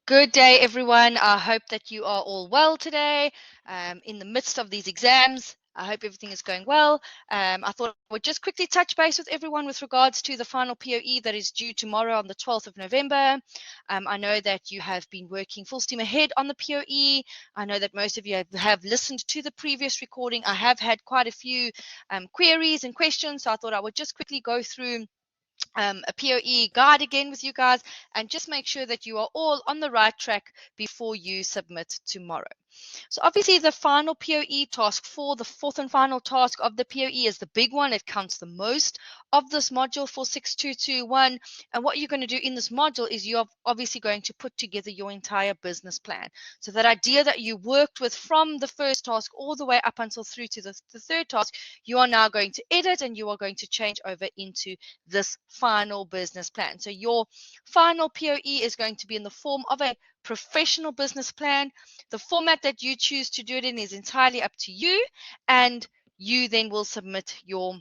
Good day, everyone. I hope that you are all well today in the midst of these exams. I hope everything is going well. I thought I would just quickly touch base with everyone with regards to the final POE that is due tomorrow on the 12th of November. I know that you have been working full steam ahead on the POE. I know that most of you have listened to the previous recording. I have had quite a few queries and questions, so I thought I would just quickly go through a POE guide again with you guys and just make sure that you are all on the right track before you submit tomorrow. So obviously the final POE task 4, the fourth and final task of the POE is the big one. It counts the most of this module for 6221. And what you're going to do in this module is you're obviously going to put together your entire business plan. So that idea that you worked with from the first task all the way up until through to the third task, you are now going to edit and you are going to change over into this final business plan. So your final POE is going to be in the form of a professional business plan. The format that you choose to do it in is entirely up to you, and you then will submit your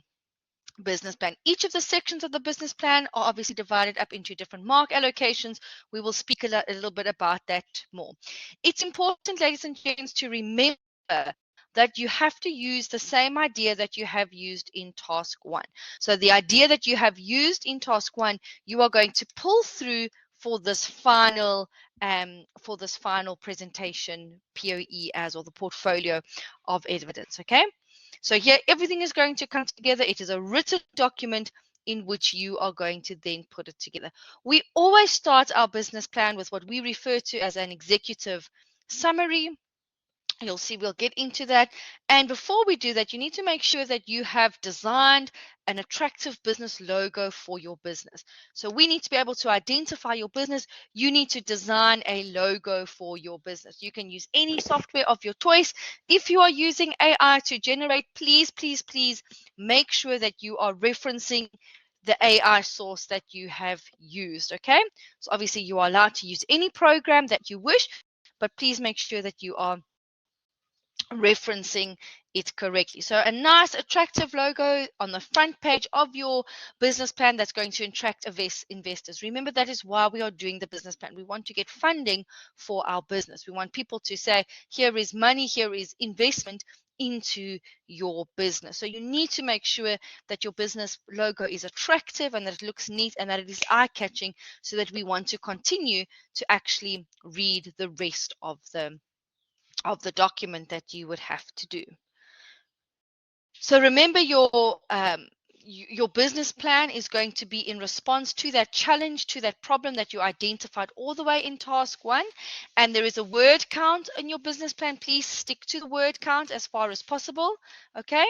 business plan. Each of the sections of the business plan are obviously divided up into different mark allocations. We will speak a little bit about that more. It's important, ladies and gents, to remember that you have to use the same idea that you have used in task 1. So the idea that you have used in task 1, you are going to pull through for this final presentation POE or the portfolio of evidence. Okay, so here everything is going to come together. It is a written document in which you are going to then put it together. We always start our business plan with what we refer to as an executive summary. You'll see we'll get into that. And before we do that, you need to make sure that you have designed an attractive business logo for your business. So we need to be able to identify your business. You need to design a logo for your business. You can use any software of your choice. If you are using AI to generate, please, please, please make sure that you are referencing the AI source that you have used. Okay. So obviously you are allowed to use any program that you wish, but please make sure that you are referencing it correctly. So a nice attractive logo on the front page of your business plan that's going to attract investors. Remember, that is why we are doing the business plan. We want to get funding for our business. We want people to say, here is money, here is investment into your business. So you need to make sure that your business logo is attractive and that it looks neat and that it is eye-catching, so that we want to continue to actually read the rest of the document that you would have to do. So remember, your business plan is going to be in response to that challenge, to that problem that you identified all the way in task 1. And there is a word count in your business plan. Please stick to the word count as far as possible. Okay.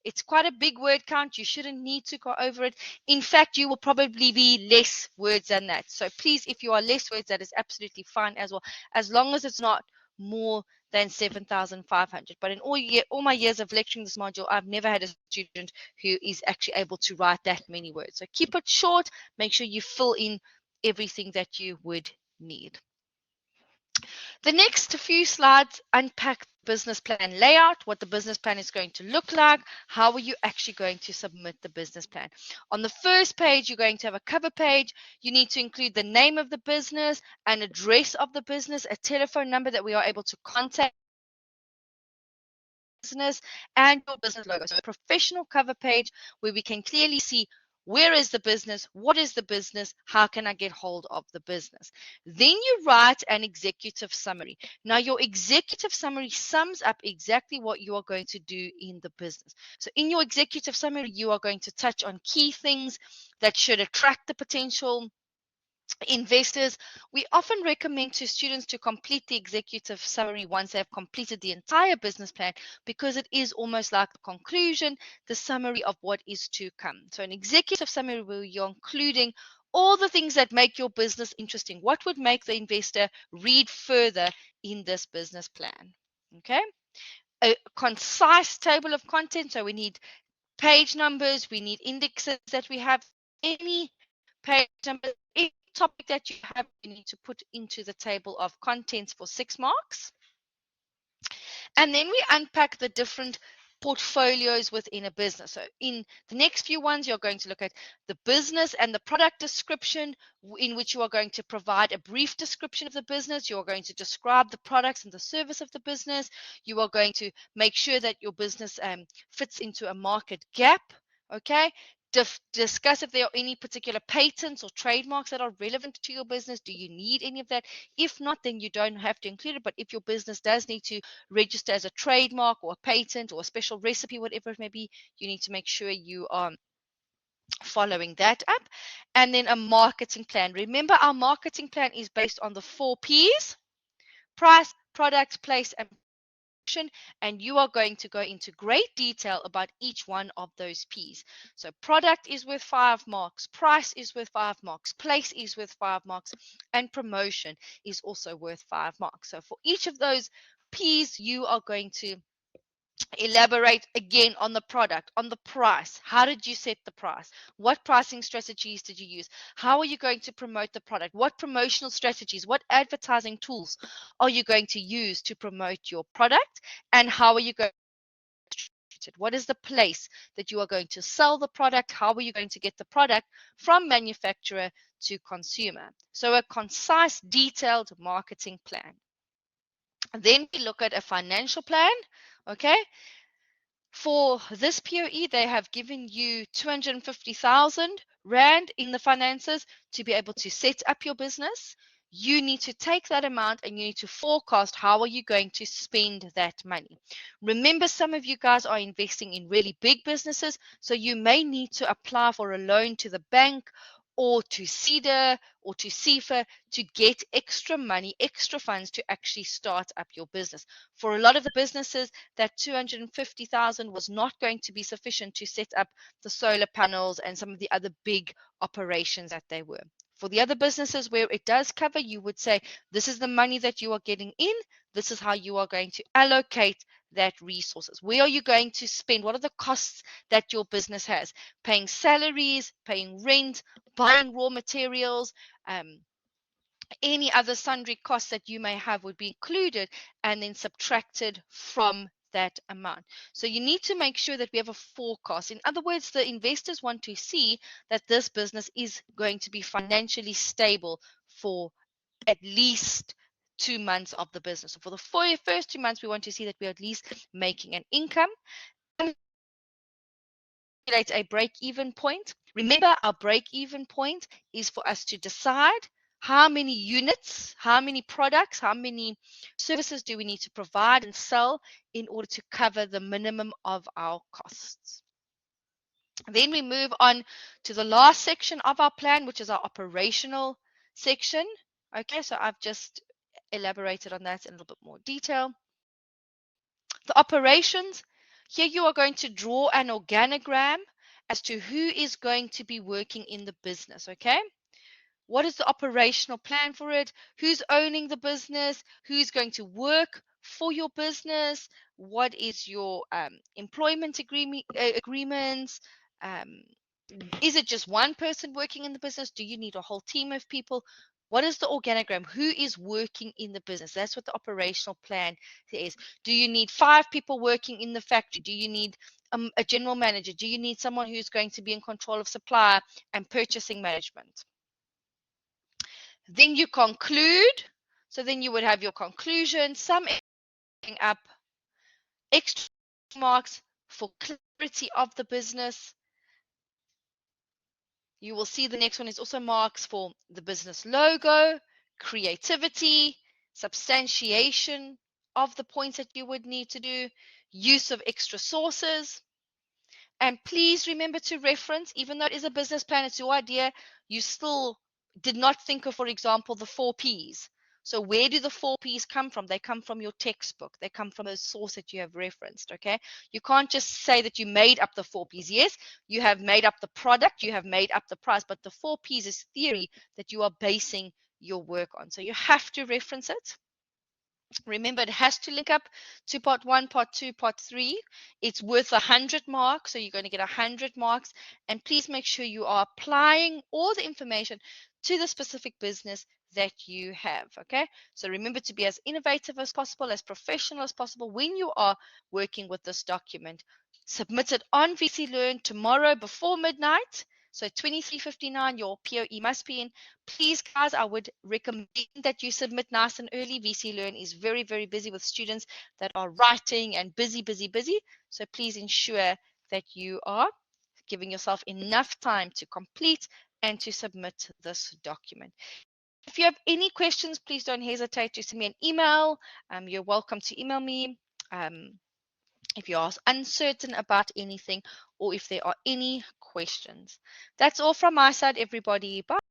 It's quite a big word count. You shouldn't need to go over it. In fact, you will probably be less words than that. So please, if you are less words, that is absolutely fine as well, as long as it's not more than 7,500. But in all my years of lecturing this module, I've never had a student who is actually able to write that many words. So keep it short. Make sure you fill in everything that you would need. The next few slides unpack business plan layout, what the business plan is going to look like, how are you actually going to submit the business plan. On the first page, you're going to have a cover page. You need to include the name of the business, an address of the business, a telephone number that we are able to contact business, and your business logo. So a professional cover page where we can clearly see where is the business, what is the business, how can I get hold of the business. Then you write an executive summary. Now your executive summary sums up exactly what you are going to do in the business. So in your executive summary, you are going to touch on key things that should attract the potential investors. We often recommend to students to complete the executive summary once they've completed the entire business plan, because it is almost like the conclusion, the summary of what is to come. So an executive summary where you're including all the things that make your business interesting. What would make the investor read further in this business plan? Okay. A concise table of content. So we need page numbers, we need indexes that we have, any page numbers, any topic that you have, you need to put into the table of contents for 6 marks. And then we unpack the different portfolios within a business. So in the next few ones, you're going to look at the business and the product description, in which you are going to provide a brief description of the business. You are going to describe the products and the service of the business. You are going to make sure that your business fits into a market gap. Okay. Discuss if there are any particular patents or trademarks that are relevant to your business. Do you need any of that? If not, then you don't have to include it. But if your business does need to register as a trademark or a patent or a special recipe, whatever it may be, you need to make sure you are following that up. And then a marketing plan. Remember, our marketing plan is based on the 4 P's: price, product, place, and and you are going to go into great detail about each one of those P's. So product is worth 5 marks, price is worth 5 marks, place is worth 5 marks, and promotion is also worth 5 marks. So for each of those P's, you are going to elaborate again on the product, on the price. How did you set the price? What pricing strategies did you use? How are you going to promote the product? What promotional strategies, what advertising tools are you going to use to promote your product? And how are you going to distribute it? What is the place that you are going to sell the product? How are you going to get the product from manufacturer to consumer? So a concise, detailed marketing plan. Then we look at a financial plan. Okay, for this POE, they have given you 250,000 Rand in the finances to be able to set up your business. You need to take that amount and you need to forecast how are you going to spend that money. Remember, some of you guys are investing in really big businesses, so you may need to apply for a loan to the bank or to CEDA or to CIFA to get extra money, extra funds to actually start up your business. For a lot of the businesses, that 250,000 was not going to be sufficient to set up the solar panels and some of the other big operations that they were. For the other businesses where it does cover, you would say, this is the money that you are getting in. This is how you are going to allocate that resources. Where are you going to spend? What are the costs that your business has? Paying salaries, paying rent, buying raw materials, any other sundry costs that you may have would be included and then subtracted from that amount. So you need to make sure that we have a forecast. In other words, the investors want to see that this business is going to be financially stable for at least 2 months of the business. So for the first 2 months, we want to see that we're at least making an income. And a break-even point. Remember, our break-even point is for us to decide how many units, how many products, how many services do we need to provide and sell in order to cover the minimum of our costs. Then we move on to the last section of our plan, which is our operational section. Okay, so I've just elaborated on that in a little bit more detail. The operations, here you are going to draw an organogram as to who is going to be working in the business, okay? What is the operational plan for it? Who's owning the business? Who's going to work for your business? What is your employment agreements? Is it just one person working in the business? Do you need a whole team of people? What is the organogram? Who is working in the business? That's what the operational plan is. Do you need 5 people working in the factory? Do you need a general manager? Do you need someone who's going to be in control of supply and purchasing management? Then you conclude. So then you would have your conclusion, summing up, extra marks for clarity of the business. You will see the next one is also marks for the business logo, creativity, substantiation of the points that you would need to do, use of extra sources. And please remember to reference, even though it is a business plan, it's your idea, you still did not think of, for example, the 4 Ps. So where do the 4 Ps come from? They come from your textbook. They come from a source that you have referenced, okay? You can't just say that you made up the 4 Ps. Yes, you have made up the product, you have made up the price, but the 4 Ps is theory that you are basing your work on. So you have to reference it. Remember, it has to link up to part 1, part 2, part 3. It's worth 100 marks, so you're going to get 100 marks. And please make sure you are applying all the information to the specific business that you have. Okay, so remember to be as innovative as possible, as professional as possible when you are working with this document. Submit it on VC Learn tomorrow before midnight. So 23:59, your POE must be in. Please, guys, I would recommend that you submit nice and early. VC Learn is very, very busy with students that are writing and busy, busy, busy. So please ensure that you are giving yourself enough time to complete and to submit this document. If you have any questions, please don't hesitate to send me an email. You're welcome to email me if you are uncertain about anything or if there are any questions. That's all from my side, everybody. Bye.